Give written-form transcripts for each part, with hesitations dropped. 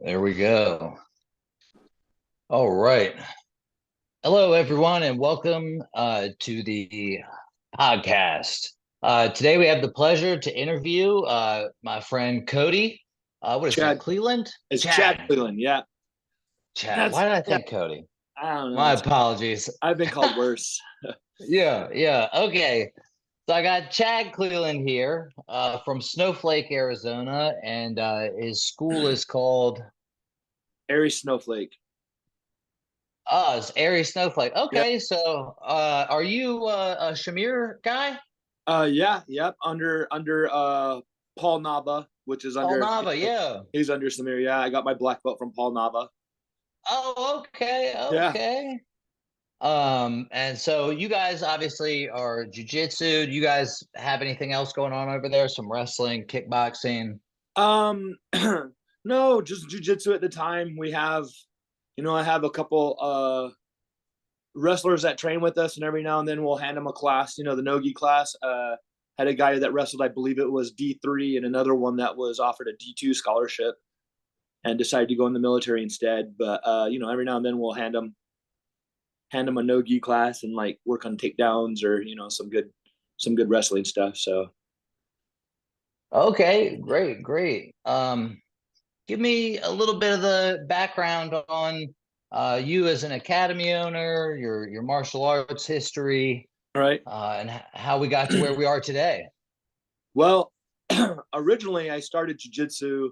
There we go. All right. Hello, everyone, and welcome to the podcast. Today, we have the pleasure to interview my friend Cody. What is it, Chad. Cleland? It's Chad Chad. Cleland. Yeah. Chad. Why That's did I yeah. think Cody? I don't know. My apologies. I've been called worse. Yeah. Okay. So I got Chad Cleland here from Snowflake, Arizona, and his school is called Airy Snowflake. it's Airy Snowflake. Yep. Okay, so are you a Shamir guy? Yeah, yep. Under Paul Nava, which is Paul under Nava, yeah. he's under Samir. Yeah, I got my black belt from Paul Nava. Oh, okay, Yeah. okay. And so you guys obviously are jujitsu. Do you guys have anything else going on over there? Some wrestling, kickboxing? Um no, just jujitsu at the time. I have a couple wrestlers that train with us, and every now and then we'll hand them a class, the nogi class. Had a guy that wrestled, I believe it was D3, and another one that was offered a D2 scholarship and decided to go in the military instead. But every now and then we'll hand them a no-gi class and like work on takedowns or some good wrestling stuff. So Okay, great. Give me a little bit of the background on you as an academy owner, your martial arts history, all right. and how we got to where we are today. Well, originally I started jiu-jitsu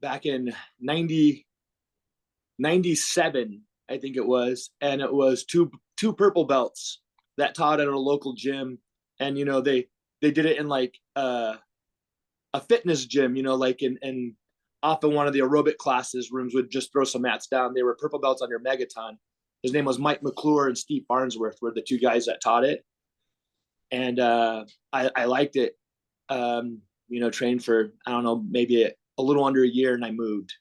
back in 97, I think it was, and it was two purple belts that taught at a local gym. And they did it in like a fitness gym, like in often one of the aerobic classes rooms would just throw some mats down. They were purple belts under Megaton. His name was Mike McClure, and Steve Farnsworth were the two guys that taught it. And I liked it. Trained for, I don't know, maybe a little under a year, and I moved.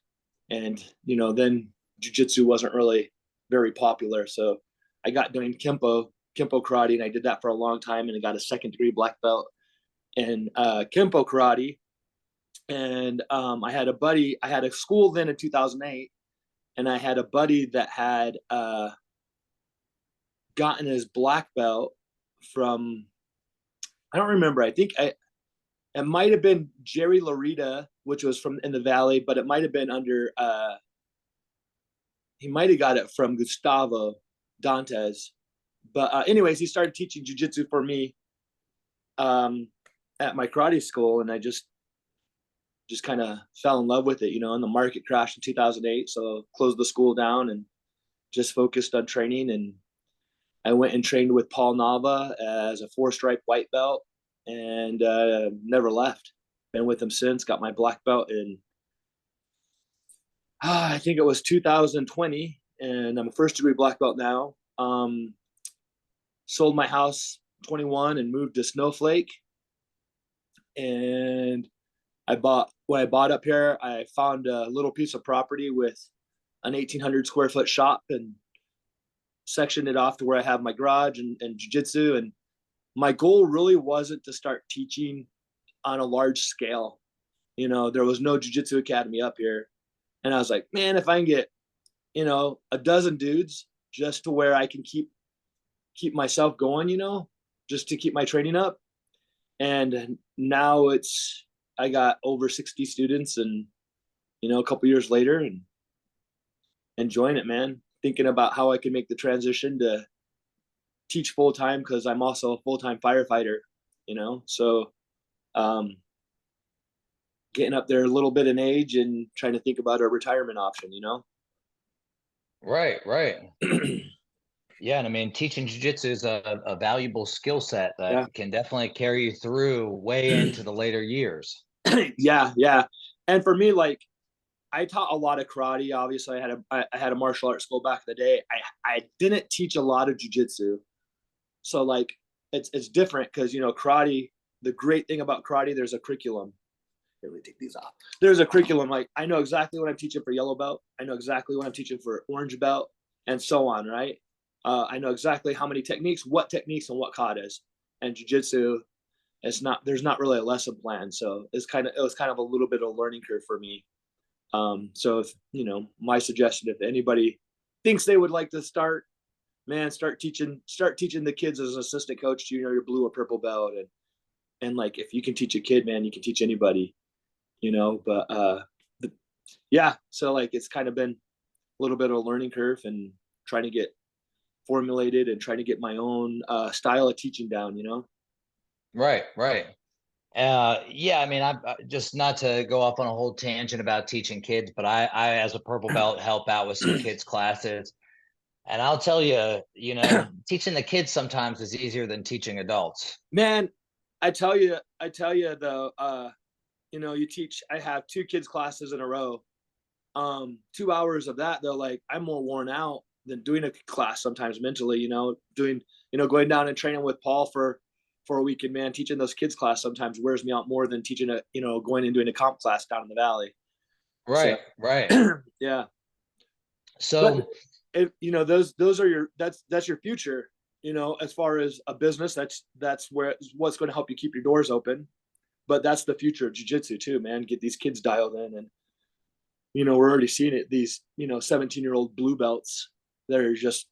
And then jiu-jitsu wasn't really very popular, so I got doing kempo karate, and I did that for a long time, and I got a second-degree black belt in kempo karate. And I had a buddy. I had a school then in 2008, and I had a buddy that had gotten his black belt from, I don't remember. I think it might have been Jerry Larita, which was from in the Valley, but it might have been under. He might have got it from Gustavo Dantes. But anyways, he started teaching jiu-jitsu for me at my karate school, and I just kind of fell in love with it, and the market crashed in 2008. So closed the school down and just focused on training. And I went and trained with Paul Nava as a 4-stripe white belt, and never left. Been with him since, got my black belt in, I think it was 2020. And I'm a first-degree black belt now. Sold my house 21 and moved to Snowflake. And when I bought up here, I found a little piece of property with an 1,800 square foot shop and sectioned it off to where I have my garage and jiu-jitsu. And my goal really wasn't to start teaching on a large scale. There was no jiu-jitsu academy up here. And I was like, man, if I can get, a dozen dudes just to where I can keep myself going, just to keep my training up. And now I got over 60 students, and a couple years later, and enjoying it, man. Thinking about how I can make the transition to teach full time, because I'm also a full-time firefighter. So um, getting up there a little bit in age and trying to think about a retirement option. Right. Yeah, and I mean, teaching jujitsu is a valuable skill set that Yeah. can definitely carry you through way into the later years. Yeah. And for me, like, I taught a lot of karate. Obviously, I had a martial arts school back in the day. I didn't teach a lot of jujitsu, so like it's different because karate. The great thing about karate, there's a curriculum. Here, let me take these off. There's a curriculum. Like, I know exactly what I'm teaching for yellow belt. I know exactly what I'm teaching for orange belt, and so on. Right? I know exactly how many techniques, and what katas. And jujitsu, there's not really a lesson plan, so it was kind of a little bit of a learning curve for me. So if, my suggestion, if anybody thinks they would like to start, man, start teaching the kids as an assistant coach to, your blue or purple belt. And like, if you can teach a kid, man, you can teach anybody, but, yeah. So like, it's kind of been a little bit of a learning curve and trying to get formulated and trying to get my own style of teaching down, Right. Yeah, I mean, I just, not to go off on a whole tangent about teaching kids, but I as a purple belt, help out with some kids classes. And I'll tell you, teaching the kids sometimes is easier than teaching adults. Man, I tell you though, I have 2 kids classes in a row. 2 hours of that, though, like, I'm more worn out than doing a class sometimes mentally, going down and training with Paul for a weekend, man, teaching those kids class sometimes wears me out more than teaching going and doing a comp class down in the valley. Right. So, Right. yeah. So, but if, those are that's your future, as far as a business, that's what's going to help you keep your doors open. But that's the future of jiu-jitsu too, man. Get these kids dialed in. And we're already seeing it. These 17-year-old blue belts that are just,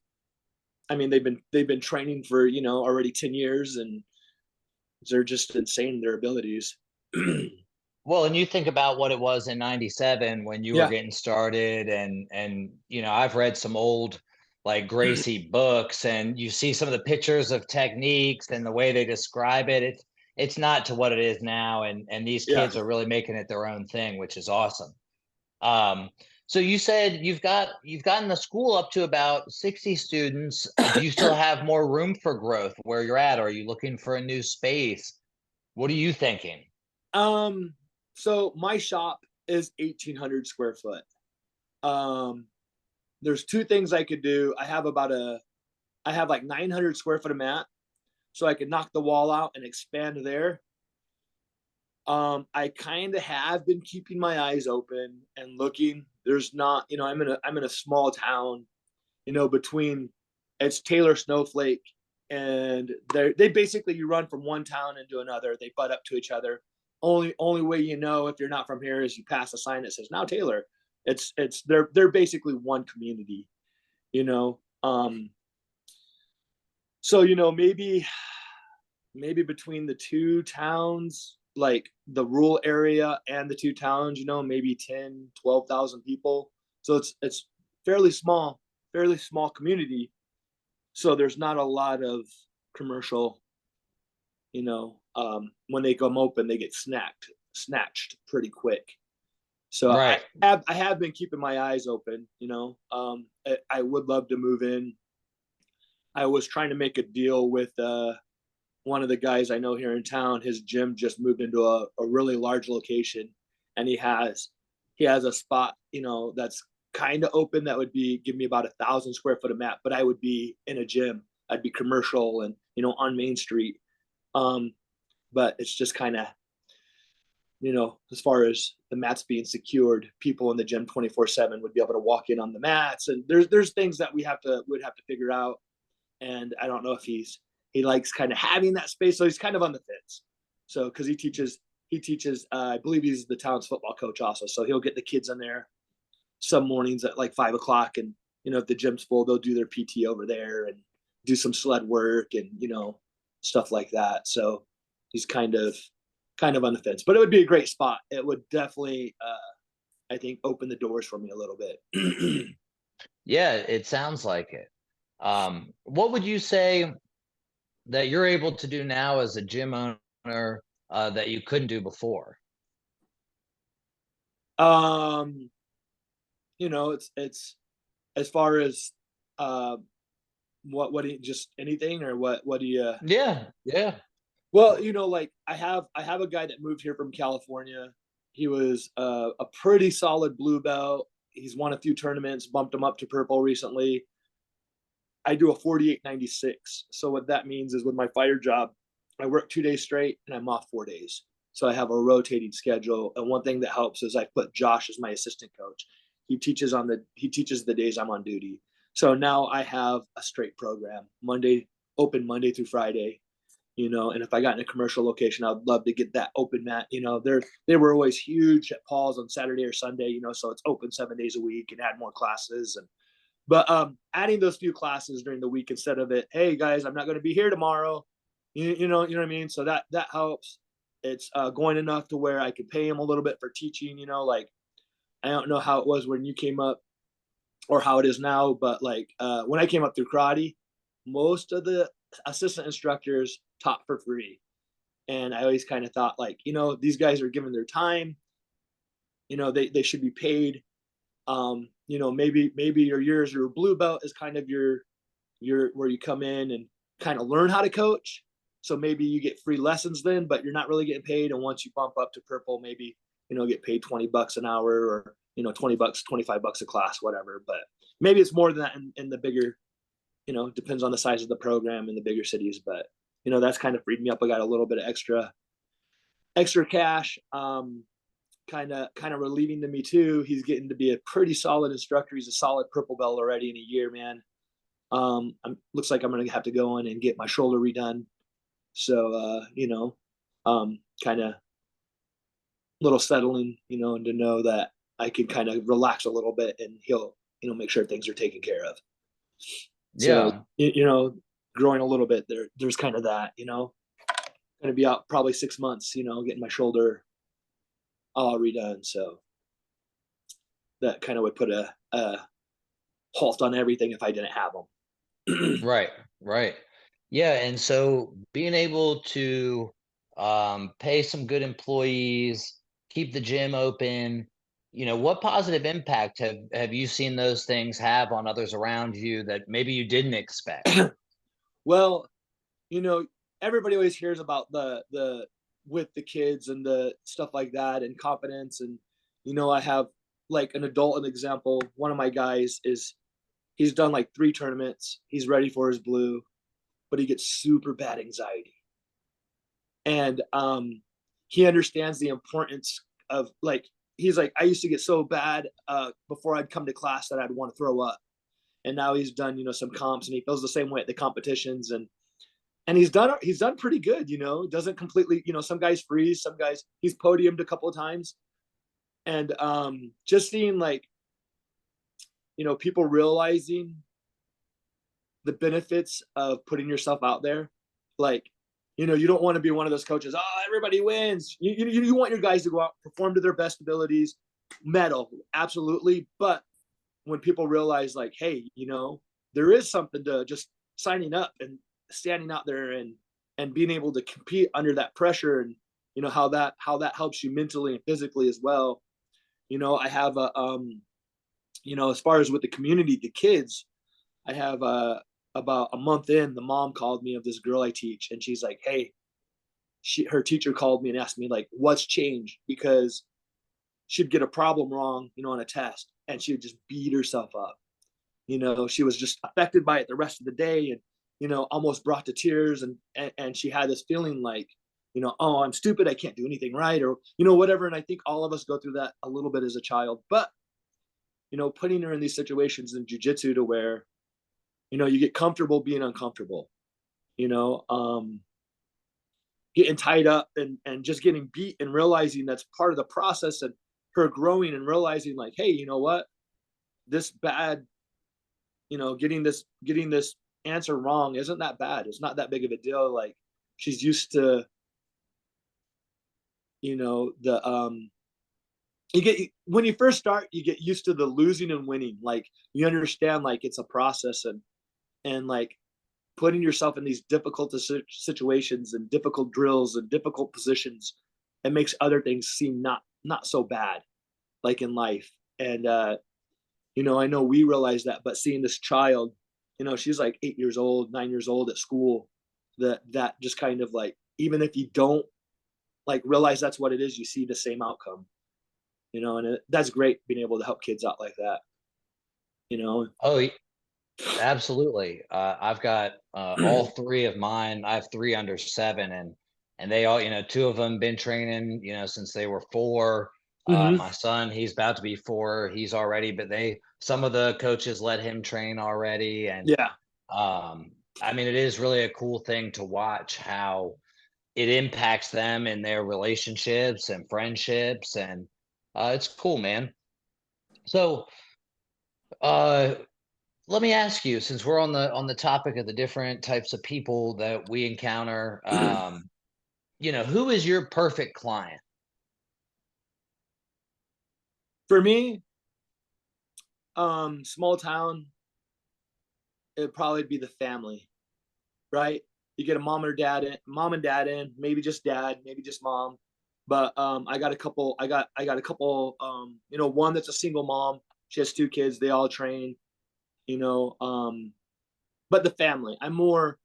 I mean, they've been training for already 10 years, and they're just insane in their abilities. well, and you think about what it was in 97 when you were Yeah. getting started, and I've read some old like Gracie books, and you see some of the pictures of techniques and the way they describe it. It's not to what it is now, and these Yeah. kids are really making it their own thing, which is awesome. So you said you've gotten the school up to about 60 students. Do you still have more room for growth where you're at? Or are you looking for a new space? What are you thinking? So my shop is 1,800 square foot. There's 2 things I could do. I have like 900 square foot of mat, so I could knock the wall out and expand there. I kind of have been keeping my eyes open and looking. There's not, I'm in a small town, between, it's Taylor Snowflake, and they basically, you run from one town into another. They butt up to each other. Only way if you're not from here is you pass a sign that says now Taylor. They're basically one community, So maybe between the 2 towns, like the rural area and the 2 towns, maybe 10-12,000 people. So it's fairly small community. So there's not a lot of commercial, when they come open, they get snatched pretty quick. So Right. I have been keeping my eyes open, I would love to move in. I was trying to make a deal with one of the guys I know here in town. His gym just moved into a really large location, and he has a spot, that's kind of open, that would give me about 1,000 square foot of mat, but I would be in a gym. I'd be commercial and, on Main Street. But it's just kind of, as far as the mats being secured, people in the gym 24/7 would be able to walk in on the mats. And there's things that would have to figure out. And I don't know if he likes kind of having that space. So he's kind of on the fence. So, cause he teaches, I believe he's the town's football coach also. So he'll get the kids in there some mornings at like 5 o'clock, and, if the gym's full, they'll do their PT over there and do some sled work and, stuff like that. So he's kind of on the fence, but it would be a great spot. It would definitely, I think, open the doors for me a little bit. Yeah, it sounds like it. What would you say that you're able to do now as a gym owner that you couldn't do before? It's as far as what do you, just anything, or what do you? Yeah. Well, like I have a guy that moved here from California. He was a pretty solid blue belt. He's won a few tournaments, bumped him up to purple recently. I do a 48.96. So what that means is, with my fighter job, I work 2 days straight and I'm off 4 days. So I have a rotating schedule. And one thing that helps is I put Josh as my assistant coach. He teaches the days I'm on duty. So now I have a straight program. Open Monday through Friday. you know, and if I got in a commercial location, I'd love to get that open mat. You know, they were always huge at Paul's on Saturday or Sunday, you know, so it's open 7 days a week and add more classes. And but adding those few classes during the week instead of it, hey guys, I'm not going to be here tomorrow. You know what I mean? So that helps. It's going enough to where I could pay him a little bit for teaching, you know, like I don't know how it was when you came up or how it is now, but like when I came up through karate, most of the assistant instructors taught for free. And I always kind of thought like, you know, these guys are giving their time, you know, they should be paid. You know, maybe your blue belt is kind of your where you come in and kind of learn how to coach. So maybe you get free lessons then, but you're not really getting paid. And once you bump up to purple, maybe, you know, get paid $20 an hour or, you know, $20, $25 a class, whatever. But maybe it's more than that in the bigger, you know, depends on the size of the program in the bigger cities. But, you know, that's kind of freed me up. I got a little bit of extra cash. Kind of relieving to me too. He's getting to be a pretty solid instructor. He's a solid purple belt already in a year, man. Looks like I'm gonna have to go in and get my shoulder redone. So you know, kind of little settling, you know, and to know that I can kind of relax a little bit and he'll, you know, make sure things are taken care of. So Yeah. you know, growing a little bit there's kind of that, you know, gonna be out probably 6 months, you know, getting my shoulder all redone. So that kind of would put a halt on everything if I didn't have them. Right, right. Yeah, and so being able to pay some good employees, keep the gym open, what positive impact have you seen those things have on others around you that maybe you didn't expect? Well, you know, everybody always hears about the with the kids and the stuff like that and confidence. And you know, I have like an adult an example. One of my guys is he's done like 3 tournaments. He's ready for his blue, but he gets super bad anxiety. And he understands the importance of like he's like, I used to get so bad before I'd come to class that I'd want to throw up. And now he's done, you know, some comps and he feels the same way at the competitions. And he's done pretty good, you know, doesn't completely, you know, some guys freeze, some guys he's podiumed a couple of times. And just seeing like, you know, people realizing the benefits of putting yourself out there. Like, you know, you don't want to be one of those coaches, oh, everybody wins. You want your guys to go out, perform to their best abilities, medal, absolutely. But when people realize like, hey, you know, there is something to just signing up and standing out there and being able to compete under that pressure, and you know how that helps you mentally and physically as well. You know, I have a you know, as far as with the community, the kids, I have about a month in, the mom called me of this girl I teach, and she's like, hey, her teacher called me and asked me like, what's changed, because she'd get a problem wrong, you know, on a test, and she would just beat herself up. You know, she was just affected by it the rest of the day, and you know, almost brought to tears, and she had this feeling like, you know, oh, I'm stupid, I can't do anything right, or you know, whatever. And I think all of us go through that a little bit as a child. But you know, putting her in these situations in jiu-jitsu to where, you know, you get comfortable being uncomfortable, you know, getting tied up and just getting beat and realizing that's part of the process, and her growing and realizing like, hey, you know what, this bad, you know, getting this answer wrong isn't that bad. It's not that big of a deal. Like she's used to, you know, the you get, when you first start, you get used to the losing and winning. Like you understand like it's a process, and like putting yourself in these difficult situations and difficult drills and difficult positions, it makes other things seem not so bad, like in life. And you know, I know we realize that, but seeing this child, you know, she's like 8 years old, 9 years old at school, that just kind of like, even if you don't like realize that's what it is, you see the same outcome, you know, and that's great being able to help kids out like that, you know. Oh, absolutely. I've got all three of mine. I have three under seven, and they all, two of them been training, since they were four. Mm-hmm. My son, he's about to be four. He's already, but some of the coaches let him train already, and Yeah. um, I mean, it is really a cool thing to watch how it impacts them in their relationships and friendships, and it's cool, man. So, uh, let me ask you, since we're on the topic of the different types of people that we encounter, who is your perfect client? For me, small town, it'd probably be the family, right? You get a mom and dad in, maybe just dad, maybe just mom. But I got a couple one that's a single mom. She has two kids, they all train, you know. But the family. I'm more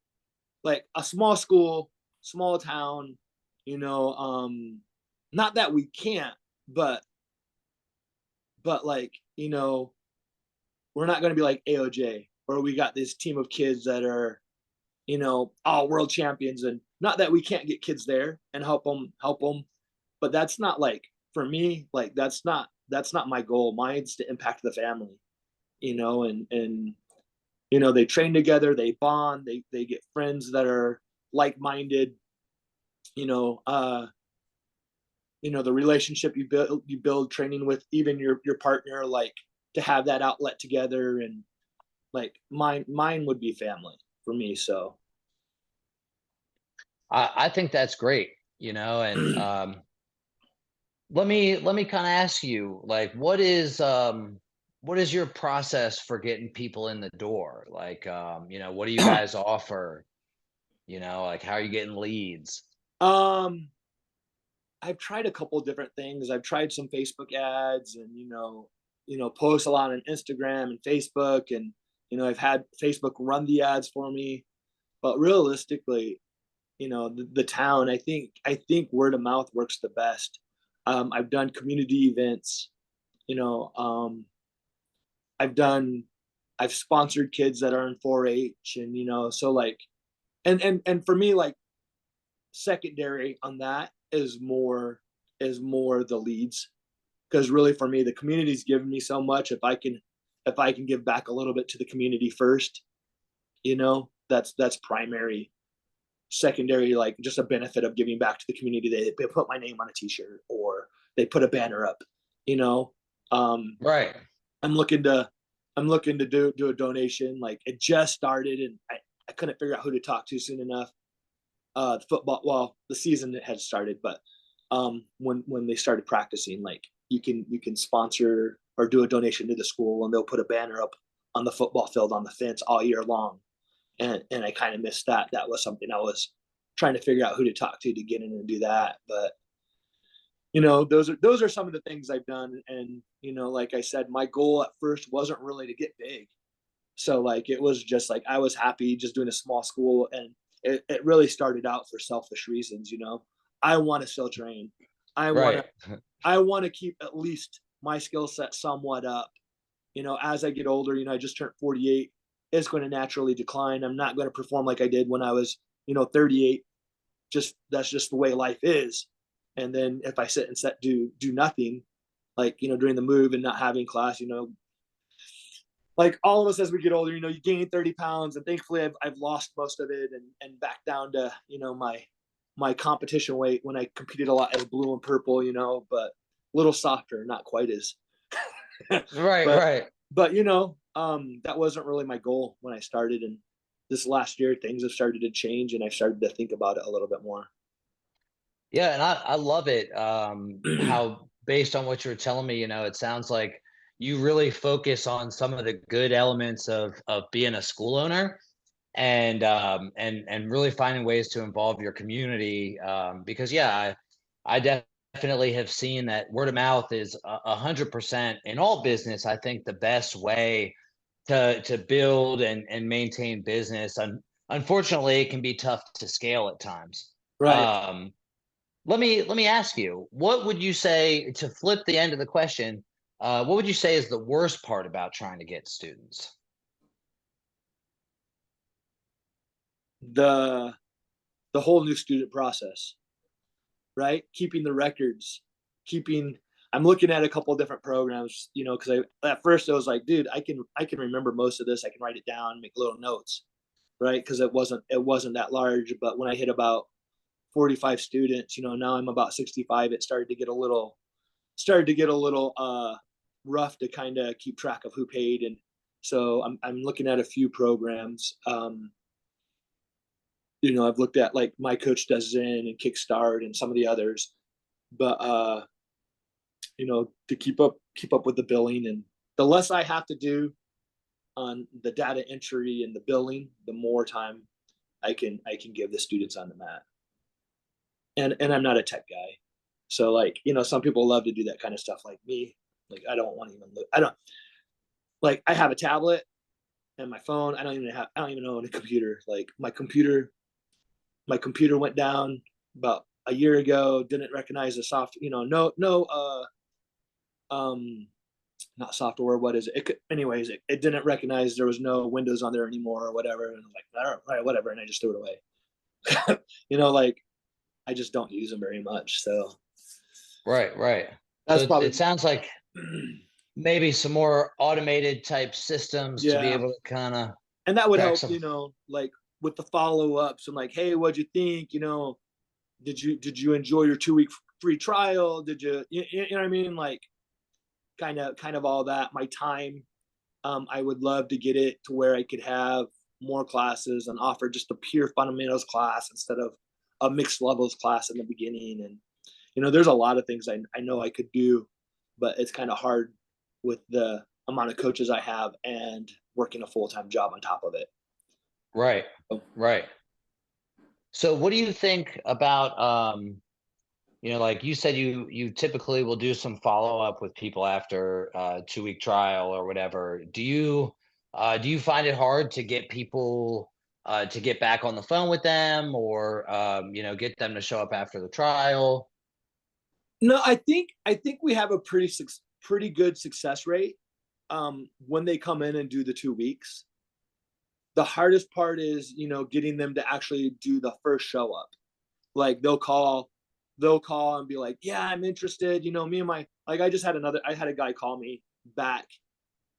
like a small school, small town, you know, not that we can't, but like, we're not gonna be like AOJ, where we got this team of kids that are, all world champions, and not that we can't get kids there and help them, but that's not like, for me, like that's not my goal. Mine's to impact the family, and they train together, they bond, they get friends that are like-minded, you know uh the relationship you build training with even your partner, like, to have that outlet together. And like mine would be family for me. So I think that's great, and let me kind of ask you, like, what is your process for getting people in the door? Like, what do you guys offer? Like, how are you getting leads? um I've tried a couple different things. I've tried some Facebook ads, and post a lot on Instagram and Facebook, and I've had Facebook run the ads for me. But realistically, the town, I think word of mouth works the best. I've done community events, you know. I've done I've sponsored kids that are in 4-H, and so like, and for me, like, secondary on that is more the leads, because really for me the community's given me so much. If I can give back a little bit to the community first, that's primary. Secondary, like, just a benefit of giving back to the community. They put my name on a t-shirt, or they put a banner up, you know um Right. i'm looking to I'm looking to do a donation. Like, it just started, and I couldn't figure out who to talk to soon enough. The football, well, the season had started, but when they started practicing, like, you can sponsor or do a donation to the school, and they'll put a banner up on the football field on the fence all year long. And I kind of missed that. That was something I was trying to figure out who to talk to get in and do that. But those are some of the things I've done. And like I said, my goal at first wasn't really to get big. So like, it was just like, I was happy just doing a small school, and it really started out for selfish reasons. I want to still train. I want to Right. I want to keep at least my skill set somewhat up. As I get older, I just turned 48. It's going to naturally decline. I'm not going to perform like I did when I was, 38. Just That's just the way life is. And then if I sit and do nothing, like, during the move and not having class, like all of us as we get older, you gain 30 pounds, and thankfully I've lost most of it, and back down to, my competition weight when I competed a lot as blue and purple, but a little softer, not quite as, Right, but, right. that wasn't really my goal when I started. And this last year, things have started to change, and I've started to think about it a little bit more. Yeah, and I love it, how based on what you're telling me, it sounds like you really focus on some of the good elements of being a school owner, and really finding ways to involve your community, because yeah, I definitely have seen that word of mouth is 100% in all business. I think the best way to build and maintain business. Unfortunately, it can be tough to scale at times. Right. Um, let me ask you, what would you say, to flip the end of the question? What would you say is the worst part about trying to get students? The whole new student process, right? Keeping the records, keeping. I'm looking at a couple of different programs, because at first I was like, dude, I can remember most of this. I can write it down, make little notes. right? Because it wasn't that large. But when I hit about 45 students, now I'm about 65. It started to get a little rough to kind of keep track of who paid. And so I'm looking at a few programs. I've looked at like My Coach Does Zen and Kickstart and some of the others, but to keep up with the billing, and the less I have to do on the data entry and the billing, the more time I can give the students on the mat. And I'm not a tech guy. So like, some people love to do that kind of stuff like me. Like I don't want to even look. I have a tablet and my phone. I don't even own a computer. Like my computer went down about a year ago, didn't recognize the not software. What is it? Anyways, it didn't recognize there was no Windows on there anymore or whatever. And I'm like, all right, whatever. And I just threw it away. Like I just don't use them very much. So. Right. That's so probably. It sounds like maybe some more automated type systems to be able to kind of. And that would help, like with the follow-ups and like, hey, what'd you think? Did you enjoy your 2-week free trial? Did you know what I mean? Like kind of all that. My time, I would love to get it to where I could have more classes and offer just a pure fundamentals class instead of a mixed levels class in the beginning. And there's a lot of things I know I could do, but it's kind of hard with the amount of coaches I have and working a full-time job on top of it. Right. So what do you think about, like you said, you typically will do some follow-up with people after a 2-week trial or whatever. Do you find it hard to get people to get back on the phone with them, or get them to show up after the trial? No, I think we have a pretty good success rate when they come in and do the 2 weeks. The hardest part is, getting them to actually do the first show up. Like they'll call and be like, yeah, I'm interested. Me and I had a guy call me back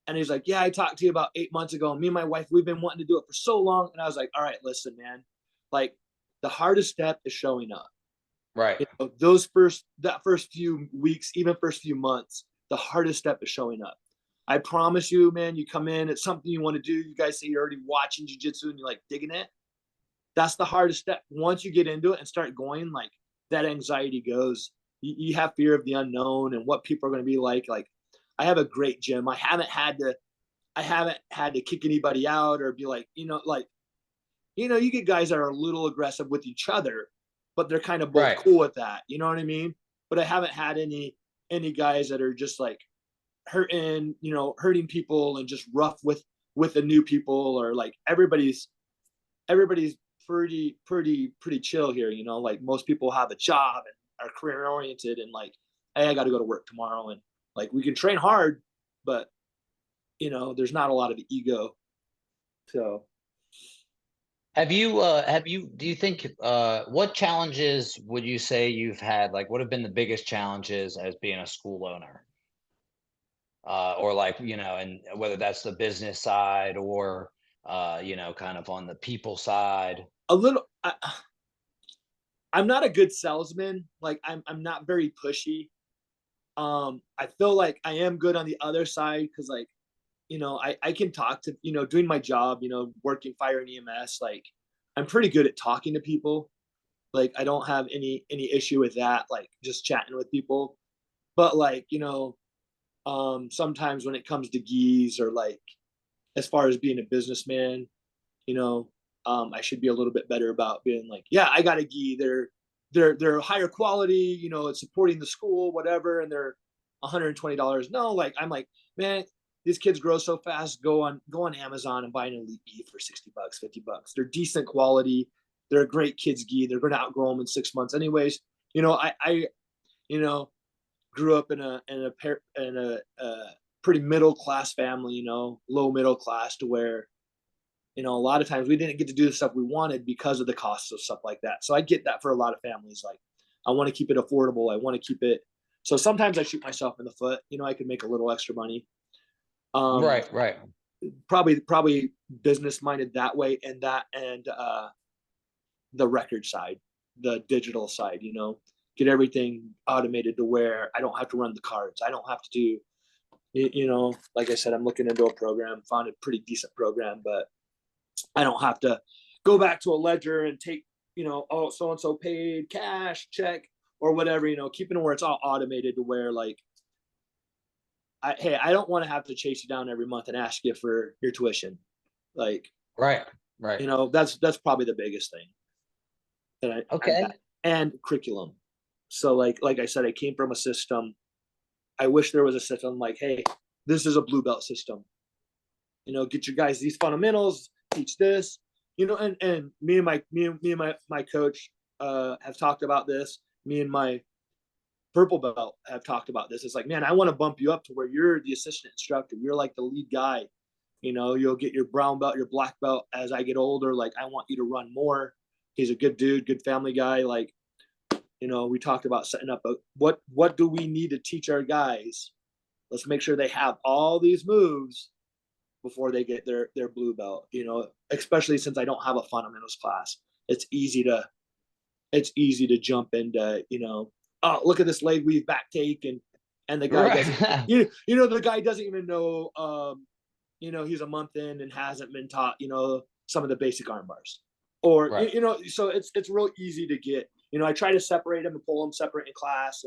and he's like, yeah, I talked to you about 8 months ago. Me and my wife, we've been wanting to do it for so long. And I was like, all right, listen, man, like the hardest step is showing up. Right. That first few weeks, even first few months, the hardest step is showing up. I promise you, man, you come in, it's something you want to do. You guys say you're already watching jiu-jitsu and you're like digging it. That's the hardest step. Once you get into it and start going, like that anxiety goes. You have fear of the unknown and what people are going to be like. Like I have a great gym. I haven't had to kick anybody out or be like, you get guys that are a little aggressive with each other, but they're kind of both cool with that. You know what I mean? But I haven't had any guys that are just like hurting people and just rough with the new people, or like everybody's pretty chill here. Like most people have a job and are career oriented and like, hey, I got to go to work tomorrow, and like we can train hard, but there's not a lot of ego. So do you think, what challenges would you say you've had? Like, what have been the biggest challenges as being a school owner? Or like, and whether that's the business side or, kind of on the people side? a little, I'm not a good salesman. Like I'm not very pushy. I feel like I am good on the other side because like, I can talk to, doing my job, working fire and EMS, like I'm pretty good at talking to people. Like I don't have any issue with that, like just chatting with people. But like, sometimes when it comes to geese or like as far as being a businessman, I should be a little bit better about being like, yeah, I got a gi. They're higher quality, it's supporting the school, whatever, and they're $120. No, like I'm like, man, these kids grow so fast. Go on Amazon and buy an elite gi for $60, $50. They're decent quality. They're a great kids gi. They're going to outgrow them in 6 months, anyways. I grew up in a pretty middle class family. Low middle class, to where a lot of times we didn't get to do the stuff we wanted because of the costs of stuff like that. So I get that for a lot of families. Like I want to keep it affordable. I want to keep it. So sometimes I shoot myself in the foot. I could make a little extra money. Right. probably business minded that way, and the record side, the digital side, get everything automated to where I don't have to run the cards. I don't have to do, like I said, I'm looking into a program, found a pretty decent program, but I don't have to go back to a ledger and take, oh, so-and-so paid cash, check, or whatever, keeping it where it's all automated to where like, hey, I don't want to have to chase you down every month and ask you for your tuition. Like, Right. That's probably the biggest thing that Okay. and curriculum. So like I said, I came from a system. I wish there was a system like, hey, this is a blue belt system. Get your guys these fundamentals, teach this, and me and my coach have talked about this. Me and my purple belt have talked about this. It's like, man, I want to bump you up to where you're the assistant instructor. You're like the lead guy. You'll get your brown belt, your black belt as I get older. Like, I want you to run more. He's a good dude, good family guy. Like, we talked about setting up what do we need to teach our guys? Let's make sure they have all these moves before they get their blue belt, especially since I don't have a fundamentals class. It's easy to jump into, oh, look at this leg weave back take, and the guy doesn't, the guy doesn't even know, he's a month in and hasn't been taught, some of the basic arm bars, or right. So it's real easy to get. I try to separate them and pull them separate in class,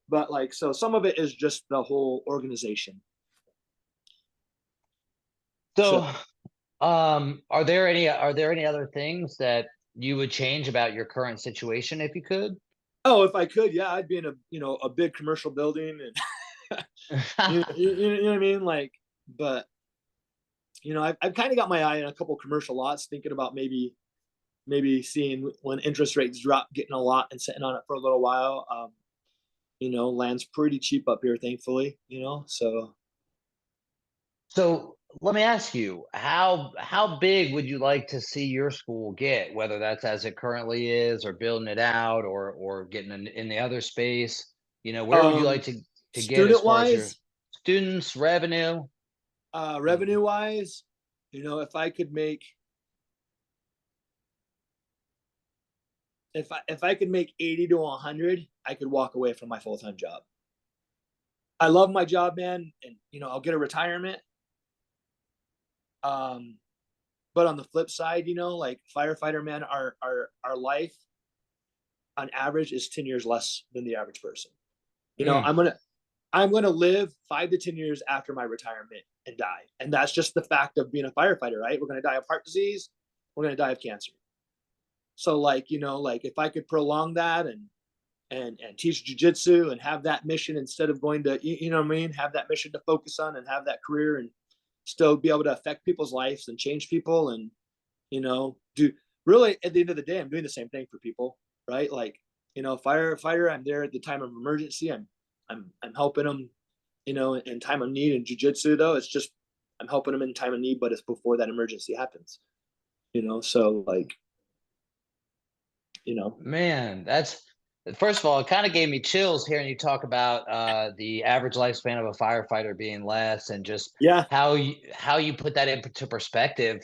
but like, so some of it is just the whole organization. So, are there any other things that you would change about your current situation if you could? Oh, if I could, yeah, I'd be in a big commercial building, and you know what I mean, like, but I've kind of got my eye on a couple commercial lots, thinking about maybe seeing when interest rates drop, getting a lot and sitting on it for a little while. Land's pretty cheap up here, thankfully. So let me ask you, how big would you like to see your school get, whether that's as it currently is, or building it out, or getting in the other space? Where would you like to get as far as your students, revenue? Revenue wise, if I could make if I could make 80 to 100, I could walk away from my full-time job. I love my job, man, and I'll get a retirement. But on the flip side, like firefighter, man, our life on average is 10 years less than the average person. I'm gonna live 5 to 10 years after my retirement and die. And that's just the fact of being a firefighter, right? We're gonna die of heart disease, we're gonna die of cancer. So like, if I could prolong that and teach jiu-jitsu and have that mission instead of going to, have that mission to focus on and have that career and still be able to affect people's lives and change people, and do really, at the end of the day, I'm doing the same thing for people, right? Like, firefighter, I'm there at the time of emergency. I'm helping them, in time of need. In jiu-jitsu, though, it's just I'm helping them in time of need, but it's before that emergency happens. So like, Man, that's, first of all, it kind of gave me chills hearing you talk about the average lifespan of a firefighter being less, and just how you put that into perspective,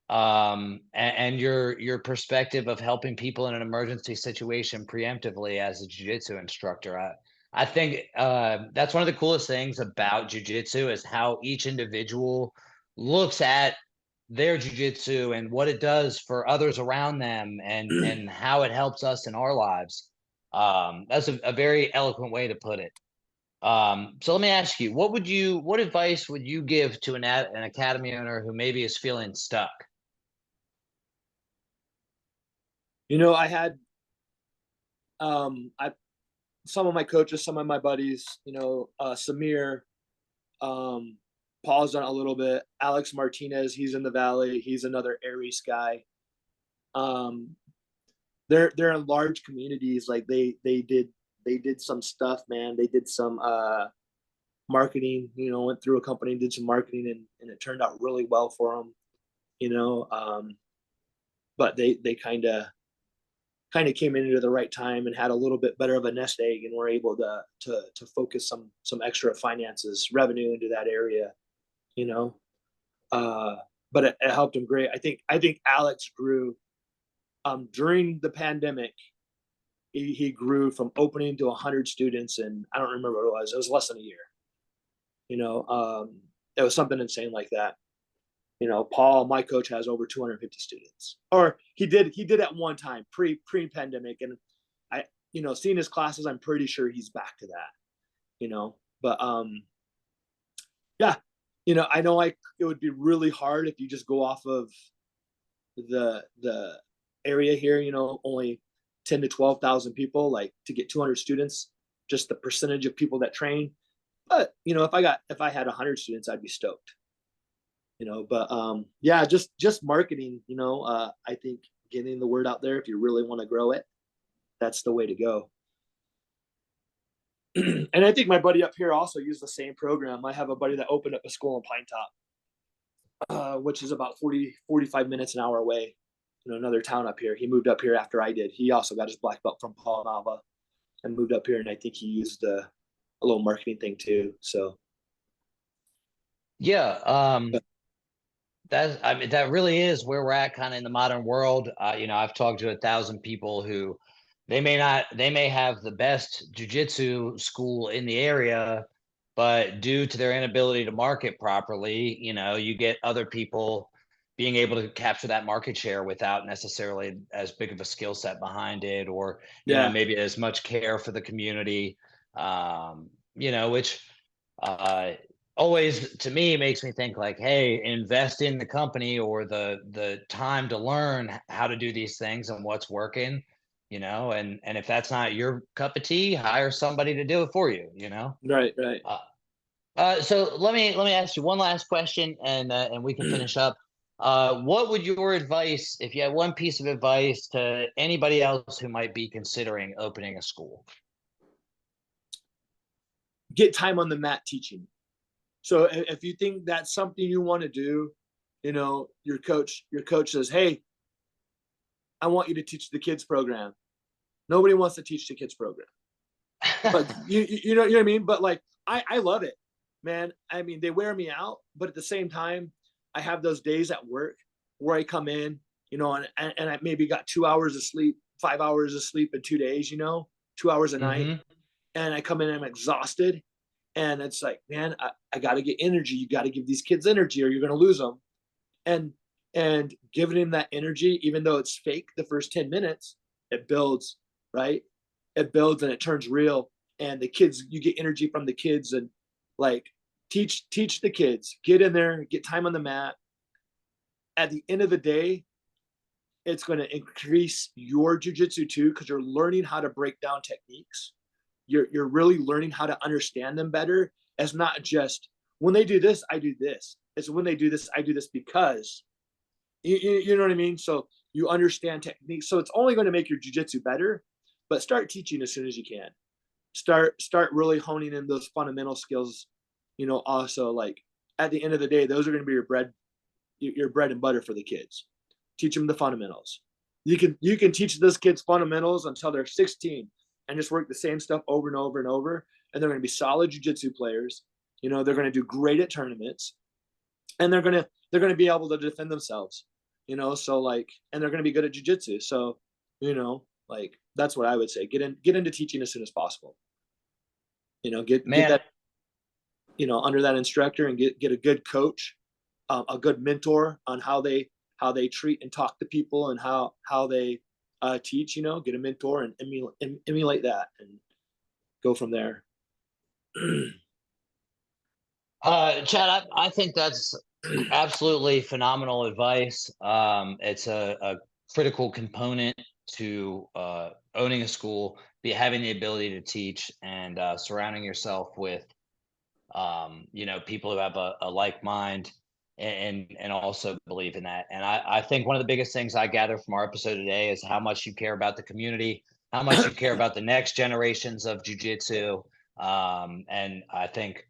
and your perspective of helping people in an emergency situation preemptively as a jiu-jitsu instructor. I think that's one of the coolest things about jiu-jitsu is how each individual looks at their jiu-jitsu and what it does for others around them, and how it helps us in our lives. That's a very eloquent way to put it. So let me ask you, what advice would you give to an academy owner who maybe is feeling stuck? I had some of my coaches, some of my buddies, Samir, paused on a little bit. Alex Martinez, he's in the Valley. He's another Aries guy. They're in large communities. Like they did some stuff, man. They did some marketing. Went through a company, did some marketing, and it turned out really well for them. But they kind of came into the right time and had a little bit better of a nest egg, and were able to focus some extra finances, revenue into that area. But it helped him great. I think Alex grew during the pandemic. He grew from opening to 100 students, and I don't remember what it was. It was less than a year. It was something insane like that. Paul, my coach, has over 250 students, or he did at one time pre-pandemic, and I, seeing his classes, I'm pretty sure he's back to that. But yeah, I know it would be really hard if you just go off of the area here. Only 10 to 12,000 people, like, to get 200 students, just the percentage of people that train. But if I had 100 students, I'd be stoked. But yeah, just marketing. I think getting the word out there, if you really want to grow it, that's the way to go. And I think my buddy up here also used the same program. I have a buddy that opened up a school in Pine Top, which is about 45 minutes, an hour away. Another town up here. He moved up here after I did. He also got his black belt from Paul Nava and moved up here, and I think he used a little marketing thing too. So Yeah, that really is where we're at kind of in the modern world. I've talked to 1,000 people who they may have the best jiu-jitsu school in the area, but due to their inability to market properly, you get other people being able to capture that market share without necessarily as big of a skill set behind it, or yeah, maybe as much care for the community, which uh, always to me makes me think like, hey, invest in the company or the time to learn how to do these things and what's working, and if that's not your cup of tea, hire somebody to do it for you. right. So let me ask you one last question, and we can finish up. What would your advice, if you had one piece of advice to anybody else who might be considering opening a school? Get time on the mat teaching. So if you think that's something you want to do, your coach says, "Hey, I want you to teach the kids program." Nobody wants to teach the kids program, but you know what I mean. But like, I love it, man. I mean, they wear me out, but at the same time, I have those days at work where I come in, and I maybe got 2 hours of sleep, 5 hours of sleep in 2 days, 2 hours a night, Mm-hmm. and I come in and I'm exhausted. And it's like, man, I got to get energy. You got to give these kids energy or you're going to lose them. And giving them that energy, even though it's fake the first 10 minutes, it builds, right? It builds and it turns real. And the kids, you get energy from the kids, and like teach the kids, get in there, get time on the mat. At the end of the day, it's going to increase your jiu-jitsu too, because you're learning how to break down techniques. You're really learning how to understand them better. As not just when they do this, I do this. It's when they do this, I do this because you know what I mean. So you understand techniques. So it's only going to make your jiu-jitsu better. But start teaching as soon as you can. Start really honing in those fundamental skills. Also, like, at the end of the day, those are going to be your bread and butter for the kids. Teach them the fundamentals. You can teach those kids fundamentals until they're 16 and just work the same stuff over and over and over. And they're going to be solid jiu-jitsu players. They're going to do great at tournaments, and they're going to be able to defend themselves. So like, and they're going to be good at jiu-jitsu. So, like, that's what I would say. Get into teaching as soon as possible. Get Man, that, under that instructor, and get a good coach, a good mentor on how they treat and talk to people, and how they teach. Get a mentor and emulate that, and go from there. Chad, I think that's absolutely phenomenal advice. It's a critical component to owning a school, be having the ability to teach, and surrounding yourself with people who have a like mind, and also believe in that. And I think one of the biggest things I gather from our episode today is how much you care about the community, how much you care about the next generations of jujitsu. And I think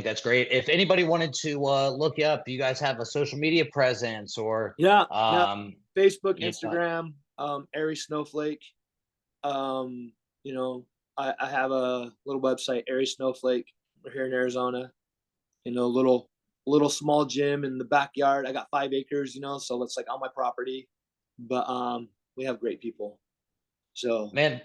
that's great. If anybody wanted to look you up, you guys have a social media presence, or Yeah. Facebook, you know, Instagram, Airy Snowflake. Um, I have a little website, Airy Snowflake. We're here in Arizona. Little little small gym in the backyard. I got 5 acres, so it's like on my property. But we have great people. So Man,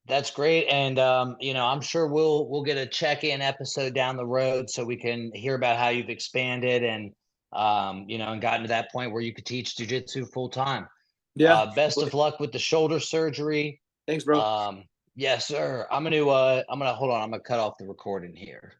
that's great. And I'm sure we'll get a check-in episode down the road so we can hear about how you've expanded and and gotten to that point where you could teach jiu-jitsu full time. yeah, Best of luck with the shoulder surgery. thanks, bro. Yes, sir. I'm gonna hold on. I'm gonna cut off the recording here.